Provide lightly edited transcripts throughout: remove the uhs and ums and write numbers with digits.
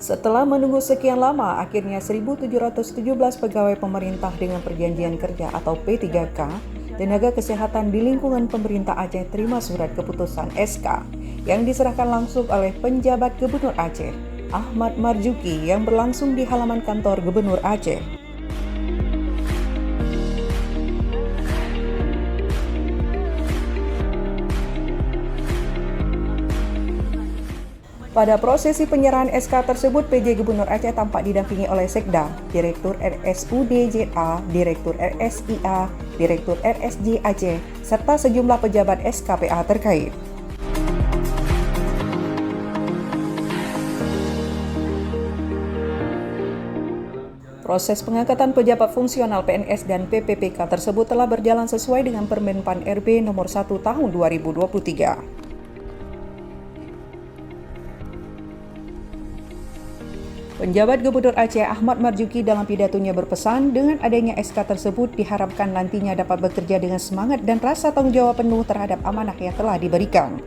Setelah menunggu sekian lama, akhirnya 1.717 pegawai pemerintah dengan perjanjian kerja atau P3K, tenaga kesehatan di lingkungan pemerintah Aceh terima surat keputusan SK yang diserahkan langsung oleh penjabat Gubernur Aceh, Ahmad Marzuki, yang berlangsung di halaman kantor Gubernur Aceh. Pada prosesi penyerahan SK tersebut, PJ Gubernur Aceh tampak didampingi oleh Sekda, Direktur RSUDJA, Direktur RSIA, Direktur RSJ Aceh, serta sejumlah pejabat SKPA terkait. Proses pengangkatan pejabat fungsional PNS dan PPPK tersebut telah berjalan sesuai dengan Permen PAN RB nomor 1 tahun 2023. Penjabat Gubernur Aceh Ahmad Marzuki dalam pidatonya berpesan dengan adanya SK tersebut diharapkan nantinya dapat bekerja dengan semangat dan rasa tanggung jawab penuh terhadap amanah yang telah diberikan.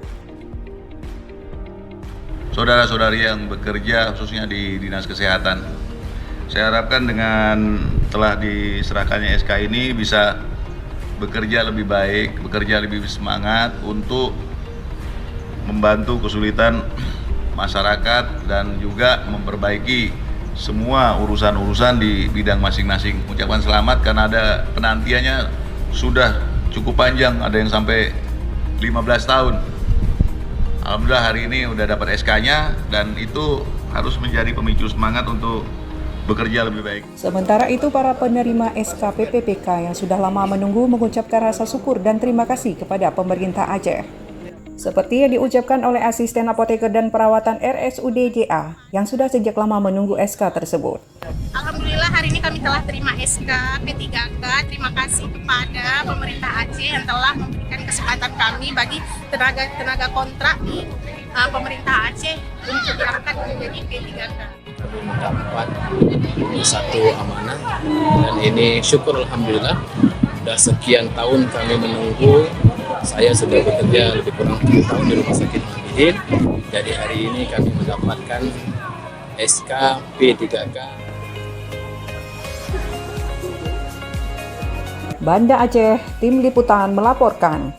Saudara-saudari yang bekerja khususnya di Dinas Kesehatan, saya harapkan dengan telah diserahkannya SK ini bisa bekerja lebih baik, bekerja lebih semangat untuk membantu kesulitan masyarakat dan juga memperbaiki semua urusan-urusan di bidang masing-masing. Ucapan selamat karena ada penantiannya sudah cukup panjang, ada yang sampai 15 tahun. Alhamdulillah hari ini udah dapat SK-nya dan itu harus menjadi pemicu semangat untuk bekerja lebih baik. Sementara itu, para penerima SK PPPK yang sudah lama menunggu mengucapkan rasa syukur dan terima kasih kepada pemerintah Aceh. Seperti yang diucapkan oleh Asisten Apoteker dan Perawatan RSUDJA yang sudah sejak lama menunggu SK tersebut. Alhamdulillah hari ini kami telah terima SK P3K. Terima kasih kepada pemerintah Aceh yang telah memberikan kesempatan kami bagi tenaga kontrak di pemerintah Aceh untuk diangkat menjadi P3K. Kami mendapat satu amanah dan ini syukur alhamdulillah sudah sekian tahun kami menunggu. Saya sudah bekerja lebih kurang 7 tahun di Rumah Sakit Hamidin. Jadi hari ini kami mendapatkan SK P3K. Banda Aceh, Tim Liputan melaporkan.